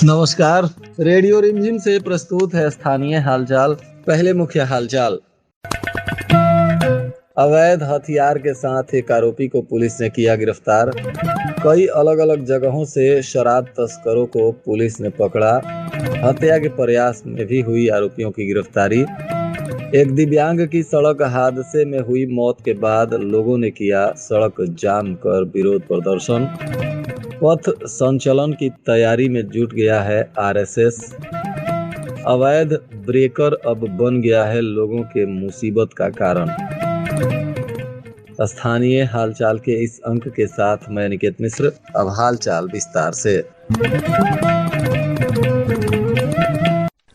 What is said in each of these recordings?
नमस्कार। रेडियो रिमझिम से प्रस्तुत है स्थानीय हालचाल। पहले मुख्य हालचाल। अवैध हथियार के साथ एक आरोपी को पुलिस ने किया गिरफ्तार। कई अलग अलग जगहों से शराब तस्करों को पुलिस ने पकड़ा। हत्या के प्रयास में भी हुई आरोपियों की गिरफ्तारी। एक दिव्यांग की सड़क हादसे में हुई मौत के बाद लोगों ने किया सड़क जाम कर विरोध प्रदर्शन। पथ संचलन की तैयारी में जुट गया है आरएसएस। अवैध ब्रेकर अब बन गया है लोगों के मुसीबत का कारण। स्थानीय हालचाल के इस अंक के साथ मैं निकेत मिश्र। अब हालचाल विस्तार से।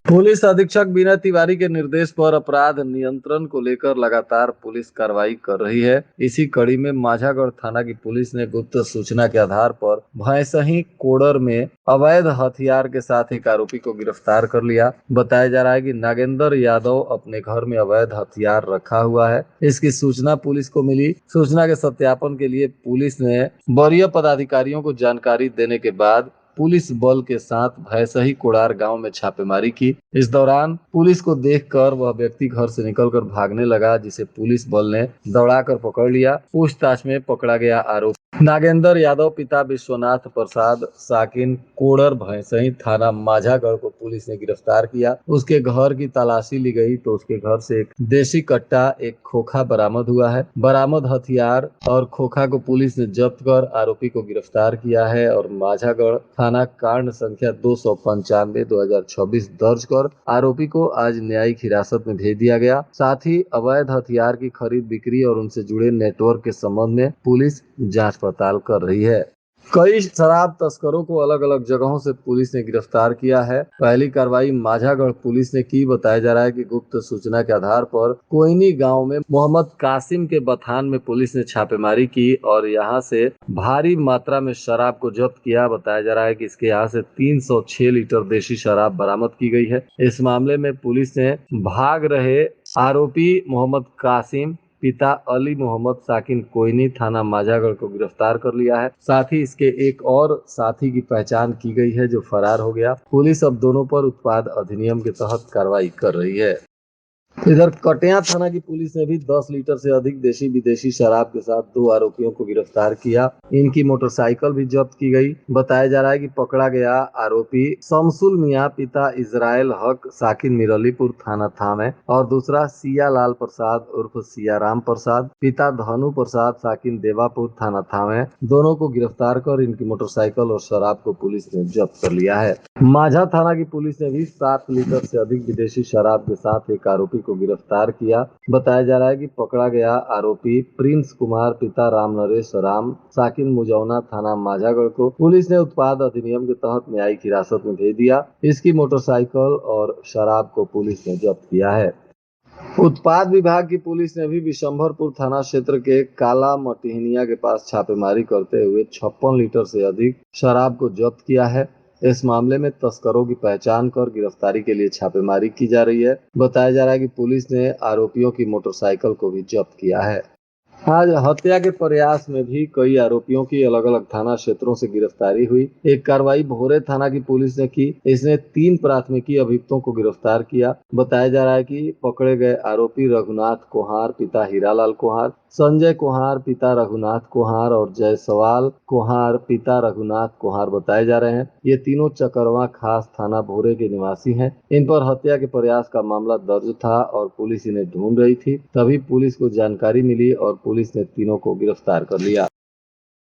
पुलिस अधीक्षक विनय तिवारी के निर्देश पर अपराध नियंत्रण को लेकर लगातार पुलिस कार्रवाई कर रही है। इसी कड़ी में माझागढ़ थाना की पुलिस ने गुप्त सूचना के आधार पर भैंसही कोडर में अवैध हथियार के साथ एक आरोपी को गिरफ्तार कर लिया। बताया जा रहा है कि नागेंद्र यादव अपने घर में अवैध हथियार रखा हुआ है। इसकी सूचना पुलिस को मिली। सूचना के सत्यापन के लिए पुलिस ने वरीय पदाधिकारियों को जानकारी देने के बाद पुलिस बल के साथ भैंसही कोडार गांव में छापेमारी की। इस दौरान पुलिस को देखकर वह व्यक्ति घर से निकलकर भागने लगा, जिसे पुलिस बल ने दौड़ाकर पकड़ लिया। पूछताछ में पकड़ा गया आरोपी नागेंद्र यादव पिता विश्वनाथ प्रसाद साकिन कोडर भैंसही थाना माझागढ़ को पुलिस ने गिरफ्तार किया। उसके घर की तलाशी ली गई तो उसके घर से एक देशी कट्टा, एक खोखा बरामद हुआ है। बरामद हथियार और खोखा को पुलिस ने जब्त कर आरोपी को गिरफ्तार किया है और माझागढ़ थाना कांड संख्या 295/2026 दर्ज कर आरोपी को आज न्यायिक हिरासत में भेज दिया गया। साथ ही अवैध हथियार की खरीद बिक्री और उनसे जुड़े नेटवर्क के संबंध में पुलिस जांच पड़ताल कर रही है। कई शराब तस्करों को अलग अलग जगहों से पुलिस ने गिरफ्तार किया है। पहली कार्रवाई माझागढ़ पुलिस ने की। बताया जा रहा है कि गुप्त सूचना के आधार पर कोयनी गांव में मोहम्मद कासिम के बथान में पुलिस ने छापेमारी की और यहां से भारी मात्रा में शराब को जब्त किया। बताया जा रहा है कि इसके यहाँ से 306 लीटर देशी शराब बरामद की गई है। इस मामले में पुलिस ने भाग रहे आरोपी मोहम्मद कासिम पिता अली मोहम्मद साकिन कोयनी थाना माझागढ़ को गिरफ्तार कर लिया है। साथ ही इसके एक और साथी की पहचान की गई है जो फरार हो गया। पुलिस अब दोनों पर उत्पाद अधिनियम के तहत कार्रवाई कर रही है। इधर कटिया थाना की पुलिस ने भी 10 लीटर से अधिक देशी विदेशी शराब के साथ 2 आरोपियों को गिरफ्तार किया। इनकी मोटरसाइकिल भी जब्त की गई। बताया जा रहा है कि पकड़ा गया आरोपी शमसुल मियां पिता इजराइल हक साकिन मिरलीपुर थाना थामे और दूसरा सिया लाल प्रसाद उर्फ सियाराम प्रसाद पिता धनु प्रसाद साकिन देवापुर थाना थामे। दोनों को गिरफ्तार कर इनकी मोटरसाइकिल और शराब को पुलिस ने जब्त कर लिया है। माझा थाना की पुलिस ने भी 7 लीटर से अधिक विदेशी शराब के साथ एक आरोपी को गिरफ्तार किया। बताया जा रहा है कि पकड़ा गया आरोपी प्रिंस कुमार पिता राम नरेश राम साकिन मुजौना थाना माझागढ़ को पुलिस ने उत्पाद अधिनियम के तहत न्यायिक हिरासत में भेज दिया। इसकी मोटरसाइकिल और शराब को पुलिस ने जब्त किया है। उत्पाद विभाग की पुलिस ने भी विशंभरपुर थाना क्षेत्र के काला मटिहनिया के पास छापेमारी करते हुए 56 लीटर से अधिक शराब को जब्त किया है। इस मामले में तस्करों की पहचान कर गिरफ्तारी के लिए छापेमारी की जा रही है। बताया जा रहा है कि पुलिस ने आरोपियों की मोटरसाइकिल को भी जब्त किया है। आज हत्या के प्रयास में भी कई आरोपियों की अलग अलग थाना क्षेत्रों से गिरफ्तारी हुई। एक कार्रवाई भोरे थाना की पुलिस ने की। इसने 3 प्राथमिकी अभियुक्तों को गिरफ्तार किया। बताया जा रहा है कि पकड़े गए आरोपी रघुनाथ कोहार पिता हीरालाल कोहार, संजय कोहार पिता रघुनाथ कोहार और जयसवाल कोहार पिता रघुनाथ कोहार बताए जा रहे हैं। ये तीनों चकरवा खास थाना भोरे के निवासी हैं। इन पर हत्या के प्रयास का मामला दर्ज था और पुलिस इन्हें ढूंढ रही थी। तभी पुलिस को जानकारी मिली और पुलिस ने तीनों को गिरफ्तार कर लिया।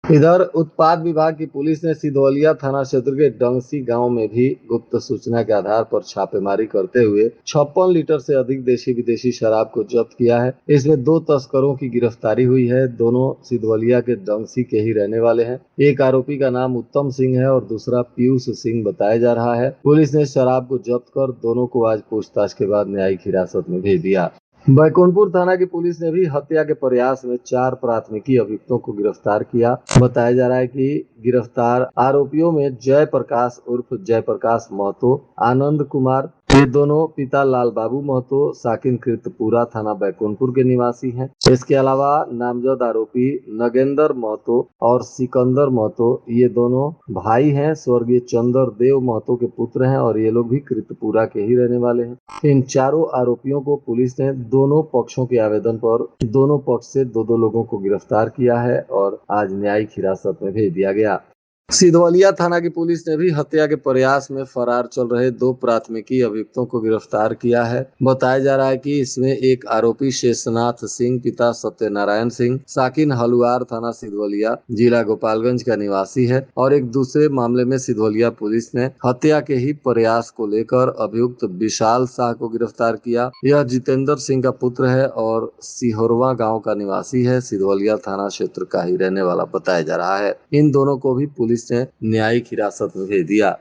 इधर उत्पाद विभाग की पुलिस ने सिधौलिया थाना क्षेत्र के डंगसी गांव में भी गुप्त सूचना के आधार पर छापेमारी करते हुए 56 लीटर से अधिक देशी विदेशी शराब को जब्त किया है। इसमें 2 तस्करों की गिरफ्तारी हुई है। दोनों सिधौलिया के डंगसी के ही रहने वाले हैं। एक आरोपी का नाम उत्तम सिंह है और दूसरा पीयूष सिंह बताया जा रहा है। पुलिस ने शराब को जब्त कर दोनों को आज पूछताछ के बाद न्यायिक हिरासत में भेज दिया। बैकुंठपुर थाना की पुलिस ने भी हत्या के प्रयास में 4 प्राथमिकी अभियुक्तों को गिरफ्तार किया। बताया जा रहा है कि गिरफ्तार आरोपियों में जय प्रकाश उर्फ जयप्रकाश महतो, आनंद कुमार, ये दोनों पिता लाल बाबू महतो साकिन कृतपुरा थाना बैकुंठपुर के निवासी हैं। इसके अलावा नामजद आरोपी नगेंद्र महतो और सिकंदर महतो ये दोनों भाई हैं, स्वर्गीय चंद्र देव महतो के पुत्र हैं और ये लोग भी कृतपुरा के ही रहने वाले हैं। इन चारों आरोपियों को पुलिस ने दोनों पक्षों के आवेदन पर दोनों पक्ष से दो लोगों को गिरफ्तार किया है और आज न्यायिक हिरासत में भेज दिया गया। सिधवलिया थाना की पुलिस ने भी हत्या के प्रयास में फरार चल रहे दो प्राथमिकी अभियुक्तों को गिरफ्तार किया है। बताया जा रहा है कि इसमें एक आरोपी शेषनाथ सिंह पिता सत्यनारायण सिंह साकिन हलुआर थाना सिधवलिया जिला गोपालगंज का निवासी है और एक दूसरे मामले में सिधवलिया पुलिस ने हत्या के ही प्रयास को लेकर अभियुक्त विशाल शाह को गिरफ्तार किया। यह जितेंद्र सिंह का पुत्र है और सिहोरवा गाँव का निवासी है। सिधवलिया थाना क्षेत्र का ही रहने वाला बताया जा रहा है। इन दोनों को भी पुलिस ने न्यायिक हिरासत में भेज दिया।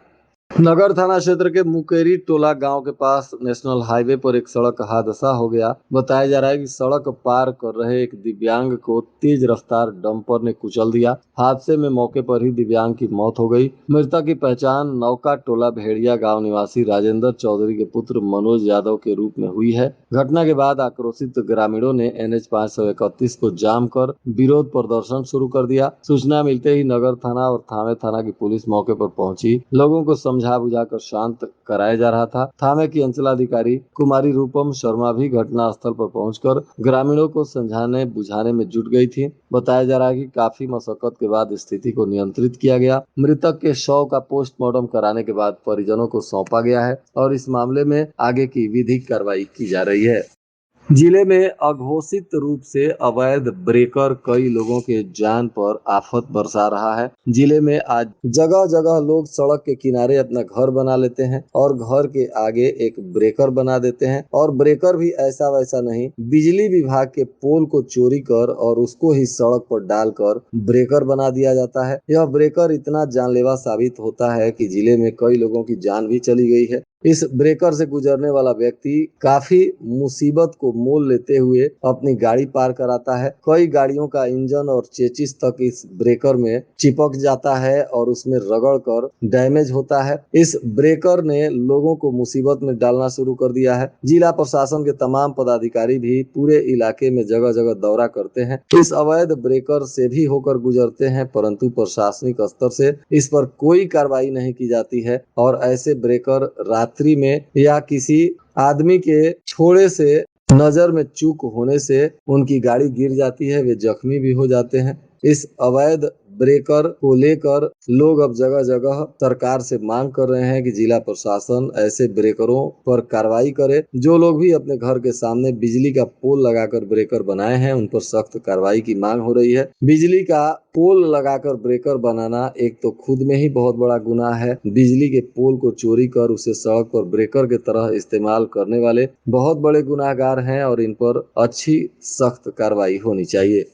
नगर थाना क्षेत्र के मुकेरी टोला गांव के पास नेशनल हाईवे पर एक सड़क हादसा हो गया। बताया जा रहा है कि सड़क पार कर रहे एक दिव्यांग को तेज रफ्तार डंपर ने कुचल दिया। हादसे में मौके पर ही दिव्यांग की मौत हो गई। मृतक की पहचान नौका टोला भेड़िया गांव निवासी राजेंद्र चौधरी के पुत्र मनोज यादव के रूप में हुई है। घटना के बाद आक्रोशित ग्रामीणों ने NH 531 को जाम कर विरोध प्रदर्शन शुरू कर दिया। सूचना मिलते ही नगर थाना और थामे थाना की पुलिस मौके पर पहुंची। लोगों को समझा बुझाकर शांत कराया जा रहा था। थाने की अंचलाधिकारी कुमारी रूपम शर्मा भी घटना स्थल पर पहुंचकर ग्रामीणों को समझाने बुझाने में जुट गई थी। बताया जा रहा है कि काफी मशक्कत के बाद स्थिति को नियंत्रित किया गया। मृतक के शव का पोस्टमार्टम कराने के बाद परिजनों को सौंपा गया है और इस मामले में आगे की विधिक कार्रवाई की जा रही है। जिले में अघोषित रूप से अवैध ब्रेकर कई लोगों के जान पर आफत बरसा रहा है। जिले में आज जगह जगह लोग सड़क के किनारे अपना घर बना लेते हैं और घर के आगे एक ब्रेकर बना देते हैं और ब्रेकर भी ऐसा वैसा नहीं, बिजली विभाग के पोल को चोरी कर और उसको ही सड़क पर डालकर ब्रेकर बना दिया जाता है। यह ब्रेकर इतना जानलेवा साबित होता है कि जिले में कई लोगों की जान भी चली गई है। इस ब्रेकर से गुजरने वाला व्यक्ति काफी मुसीबत को मोल लेते हुए अपनी गाड़ी पार कराता है। कई गाड़ियों का इंजन और चेचिस तक इस ब्रेकर में चिपक जाता है और उसमें रगड़ कर डैमेज होता है। इस ब्रेकर ने लोगों को मुसीबत में डालना शुरू कर दिया है। जिला प्रशासन के तमाम पदाधिकारी भी पूरे इलाके में जगह जगह दौरा करते हैं, इस अवैध ब्रेकर से भी होकर गुजरते हैं, परंतु प्रशासनिक स्तर से इस पर कोई कार्रवाई नहीं की जाती है और ऐसे ब्रेकर रात्रि में या किसी आदमी के थोड़े से नजर में चूक होने से उनकी गाड़ी गिर जाती है, वे जख्मी भी हो जाते हैं। इस अवैध ब्रेकर को लेकर लोग अब जगह जगह सरकार से मांग कर रहे हैं कि जिला प्रशासन ऐसे ब्रेकरों पर कार्रवाई करे। जो लोग भी अपने घर के सामने बिजली का पोल लगाकर ब्रेकर बनाए हैं उन पर सख्त कार्रवाई की मांग हो रही है। बिजली का पोल लगाकर ब्रेकर बनाना एक तो खुद में ही बहुत बड़ा गुनाह है। बिजली के पोल को चोरी कर उसे सड़क पर ब्रेकर के तरह इस्तेमाल करने वाले बहुत बड़े गुनाहगार हैं और इन पर अच्छी सख्त कार्रवाई होनी चाहिए।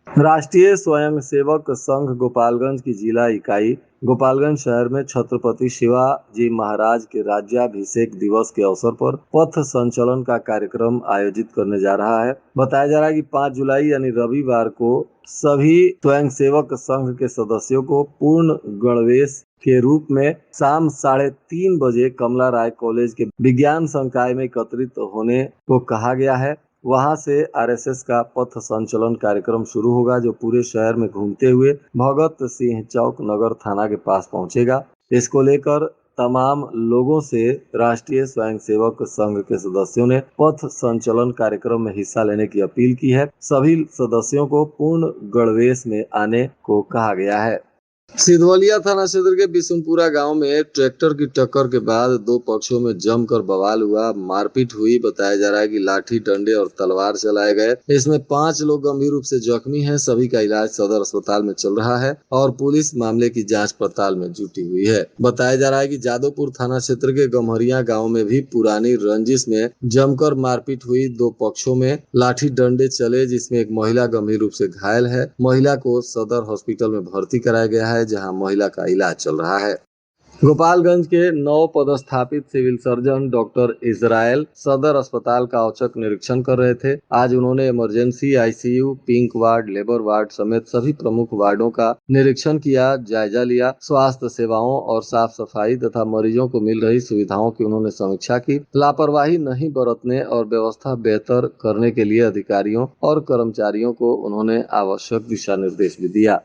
राष्ट्रीय स्वयंसेवक संघ गोपालगंज की जिला इकाई गोपालगंज शहर में छत्रपति शिवाजी महाराज के राज्याभिषेक दिवस के अवसर पर पथ संचलन का कार्यक्रम आयोजित करने जा रहा है। बताया जा रहा है कि 5 जुलाई यानी रविवार को सभी स्वयंसेवक संघ के सदस्यों को पूर्ण गणवेश के रूप में शाम 3:30 बजे कमला राय कॉलेज के विज्ञान संकाय में एकत्रित होने को कहा गया है। वहां से RSS का पथ संचलन कार्यक्रम शुरू होगा जो पूरे शहर में घूमते हुए भगत सिंह चौक नगर थाना के पास पहुंचेगा। इसको लेकर तमाम लोगों से राष्ट्रीय स्वयंसेवक संघ के सदस्यों ने पथ संचलन कार्यक्रम में हिस्सा लेने की अपील की है। सभी सदस्यों को पूर्ण गणवेश में आने को कहा गया है। सिधवलिया थाना क्षेत्र के बिशुनपुरा गांव में ट्रैक्टर की टक्कर के बाद दो पक्षों में जमकर बवाल हुआ, मारपीट हुई। बताया जा रहा है कि लाठी डंडे और तलवार चलाए गए। इसमें 5 लोग गंभीर रूप से जख्मी हैं। सभी का इलाज सदर अस्पताल में चल रहा है और पुलिस मामले की जांच पड़ताल में जुटी हुई है। बताया जा रहा है कि जादवपुर थाना क्षेत्र के गम्हरिया गाँव में भी पुरानी रंजिश में जमकर मारपीट हुई। दो पक्षों में लाठी डंडे चले जिसमें एक महिला गंभीर रूप से घायल है। महिला को सदर हॉस्पिटल में भर्ती कराया गया है जहां महिला का इलाज चल रहा है। गोपालगंज के नव पदस्थापित सिविल सर्जन डॉक्टर इजराइल सदर अस्पताल का औचक निरीक्षण कर रहे थे। आज उन्होंने emergency, ICU, pink ward, labour ward समेत सभी प्रमुख वार्डों का निरीक्षण किया, जायजा लिया। स्वास्थ्य सेवाओं और साफ सफाई तथा मरीजों को मिल रही सुविधाओं की उन्होंने समीक्षा की। लापरवाही नहीं बरतने और व्यवस्था बेहतर करने के लिए अधिकारियों और कर्मचारियों को उन्होंने आवश्यक दिशा निर्देश भी दिया।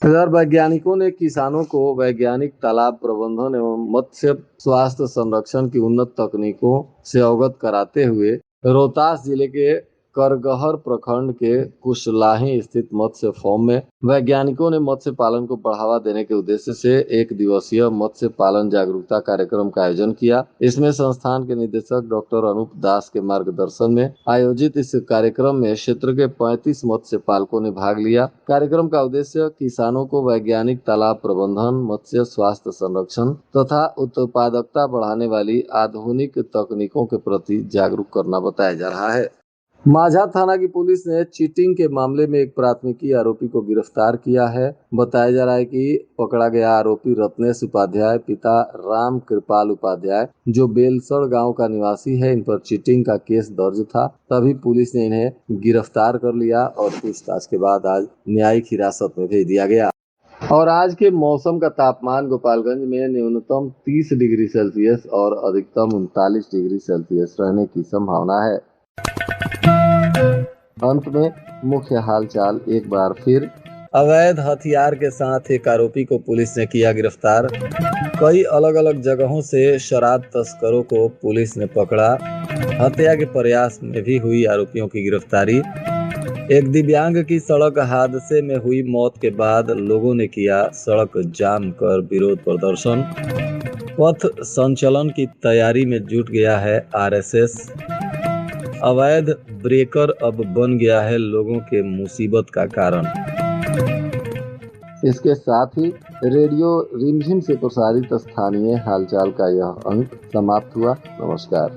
इधर वैज्ञानिकों ने किसानों को वैज्ञानिक तालाब प्रबंधन एवं मत्स्य स्वास्थ्य संरक्षण की उन्नत तकनीकों से अवगत कराते हुए रोहतास जिले के करगहर प्रखंड के कुशलाही स्थित मत्स्य फार्म में वैज्ञानिकों ने मत्स्य पालन को बढ़ावा देने के उद्देश्य से एक दिवसीय मत्स्य पालन जागरूकता कार्यक्रम का आयोजन किया। इसमें संस्थान के निदेशक डॉक्टर अनूप दास के मार्गदर्शन में आयोजित इस कार्यक्रम में क्षेत्र के 35 मत्स्य पालकों ने भाग लिया। कार्यक्रम का उद्देश्य किसानों को वैज्ञानिक तालाब प्रबंधन, मत्स्य स्वास्थ्य संरक्षण तथा उत्पादकता बढ़ाने वाली आधुनिक तकनीकों के प्रति जागरूक करना बताया जा रहा है। माझा थाना की पुलिस ने चीटिंग के मामले में एक प्राथमिकी आरोपी को गिरफ्तार किया है। बताया जा रहा है कि पकड़ा गया आरोपी रत्नेश उपाध्याय पिता राम कृपाल उपाध्याय जो बेलसड़ गांव का निवासी है, इन पर चीटिंग का केस दर्ज था। तभी पुलिस ने इन्हें गिरफ्तार कर लिया और पूछताछ के बाद आज न्यायिक हिरासत में भेज दिया गया। और आज के मौसम का तापमान गोपालगंज में न्यूनतम 30 डिग्री सेल्सियस और अधिकतम 39 डिग्री सेल्सियस रहने की संभावना है। अंत में मुख्य हालचाल एक बार फिर। अवैध हथियार के साथ एक आरोपी को पुलिस ने किया गिरफ्तार। कई अलग अलग जगहों से शराब तस्करों को पुलिस ने पकड़ा। हत्या के प्रयास में भी हुई आरोपियों की गिरफ्तारी। एक दिव्यांग की सड़क हादसे में हुई मौत के बाद लोगों ने किया सड़क जाम कर विरोध प्रदर्शन। पथ संचलन की तैयारी में जुट गया है आरएसएस। अवैध ब्रेकर अब बन गया है लोगों के मुसीबत का कारण। इसके साथ ही रेडियो रिमझिम से प्रसारित स्थानीय हालचाल का यह अंक समाप्त हुआ। नमस्कार।